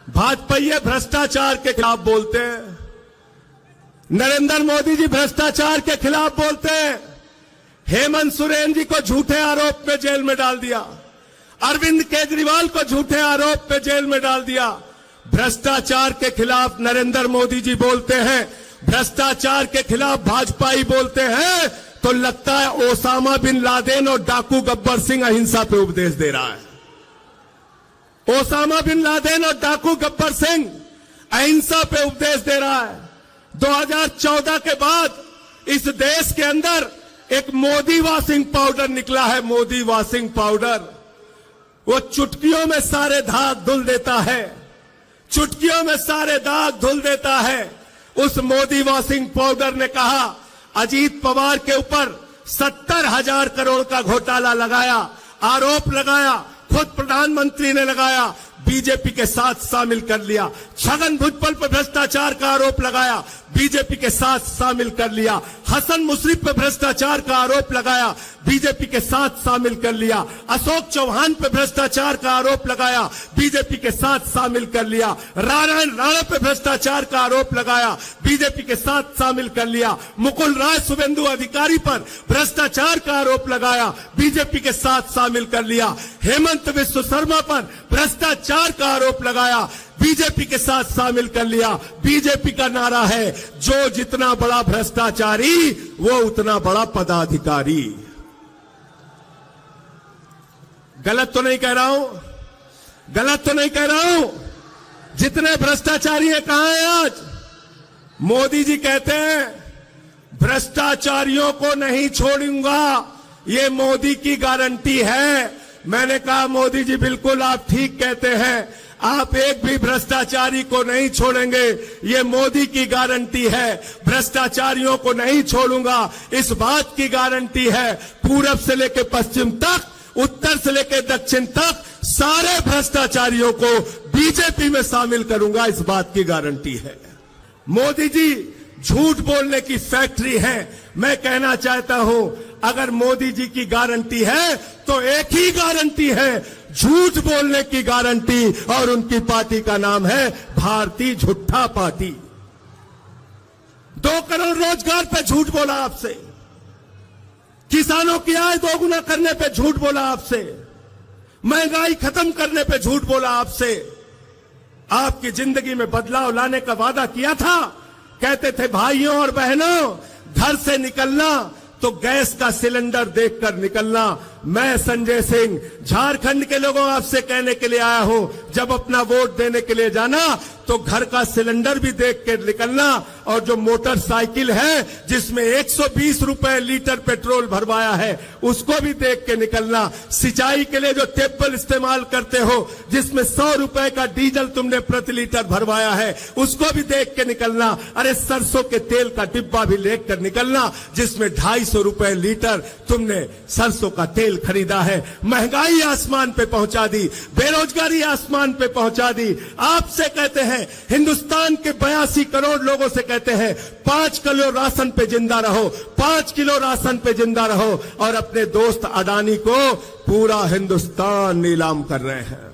भाजपाई भ्रष्टाचार के खिलाफ बोलते हैं, नरेंद्र मोदी जी भ्रष्टाचार के खिलाफ बोलते हैं। हेमंत सोरेन जी को झूठे आरोप में जेल में डाल दिया, अरविंद केजरीवाल को झूठे आरोप में जेल में डाल दिया। भ्रष्टाचार के खिलाफ नरेंद्र मोदी जी बोलते हैं, भ्रष्टाचार के खिलाफ भाजपाई बोलते हैं, तो लगता है ओसामा बिन लादेन और डाकू गब्बर सिंह अहिंसा पे उपदेश दे रहा है। ओसामा बिन लादेन और डाकू गब्बर सिंह अहिंसा पे उपदेश दे रहा है। 2014 के बाद इस देश के अंदर एक मोदी वॉशिंग पाउडर निकला है, मोदी वॉशिंग पाउडर। वो चुटकियों में सारे दाग धुल देता है, चुटकियों में सारे दाग धुल देता है। उस मोदी वॉशिंग पाउडर ने कहा अजीत पवार के ऊपर 70,000 करोड़ का घोटाला लगाया, आरोप लगाया, खुद प्रधानमंत्री ने लगाया, बीजेपी के साथ शामिल कर लिया। छगन भुजबल पर भ्रष्टाचार का आरोप लगाया, बीजेपी के साथ शामिल कर लिया। हसन मुशर्रफ पर भ्रष्टाचार का आरोप लगाया, बीजेपी के साथ शामिल कर लिया। अशोक चौहान पर भ्रष्टाचार का आरोप लगाया, बीजेपी के साथ शामिल कर लिया। नारायण राणा पर भ्रष्टाचार का आरोप लगाया, बीजेपी के साथ शामिल कर लिया। मुकुल राय शुभेंदु अधिकारी पर भ्रष्टाचार का आरोप लगाया, बीजेपी के साथ शामिल कर लिया। हेमंत विश्व शर्मा पर भ्रष्टाचार का आरोप लगाया, बीजेपी के साथ शामिल कर लिया। बीजेपी का नारा है, जो जितना बड़ा भ्रष्टाचारी वो उतना बड़ा पदाधिकारी। गलत तो नहीं कह रहा हूं, गलत तो नहीं कह रहा हूं। जितने भ्रष्टाचारी हैं कहां हैं आज? मोदी जी कहते हैं भ्रष्टाचारियों को नहीं छोड़ूंगा, ये मोदी की गारंटी है। मैंने कहा मोदी जी बिल्कुल आप ठीक कहते हैं, आप एक भी भ्रष्टाचारी को नहीं छोड़ेंगे, ये मोदी की गारंटी है। भ्रष्टाचारियों को नहीं छोड़ूंगा, इस बात की गारंटी है। पूरब से लेकर पश्चिम तक, उत्तर से लेकर दक्षिण तक सारे भ्रष्टाचारियों को बीजेपी में शामिल करूंगा, इस बात की गारंटी है। मोदी जी झूठ बोलने की फैक्ट्री है। मैं कहना चाहता हूं अगर मोदी जी की गारंटी है तो एक ही गारंटी है, झूठ बोलने की गारंटी, और उनकी पार्टी का नाम है भारतीय झूठा पार्टी। 2 करोड़ रोजगार पे झूठ बोला आपसे, किसानों की आय दोगुना करने पे झूठ बोला आपसे, महंगाई खत्म करने पे झूठ बोला आपसे, आपकी जिंदगी में बदलाव लाने का वादा किया था। कहते थे भाइयों और बहनों घर से निकलना तो गैस का सिलेंडर देखकर निकलना। मैं संजय सिंह झारखंड के लोगों आपसे कहने के लिए आया हूं, जब अपना वोट देने के लिए जाना तो घर का सिलेंडर भी देख कर निकलना, और जो मोटरसाइकिल है जिसमें 120 रुपए लीटर पेट्रोल भरवाया है उसको भी देख के निकलना। सिंचाई के लिए जो टेबल इस्तेमाल करते हो जिसमें 100 रुपए का डीजल तुमने प्रति लीटर भरवाया है उसको भी देख के निकलना। अरे सरसों के तेल का डिब्बा भी लेकर निकलना जिसमें 250 रुपए लीटर तुमने सरसों का तेल खरीदा है। महंगाई आसमान पे पहुंचा दी, बेरोजगारी आसमान पे पहुंचा दी। आपसे कहते हैं, हिंदुस्तान के 82 करोड़ लोगों से कहते हैं 5 किलो राशन पे जिंदा रहो, 5 किलो राशन पे जिंदा रहो, और अपने दोस्त अडानी को पूरा हिंदुस्तान नीलाम कर रहे हैं।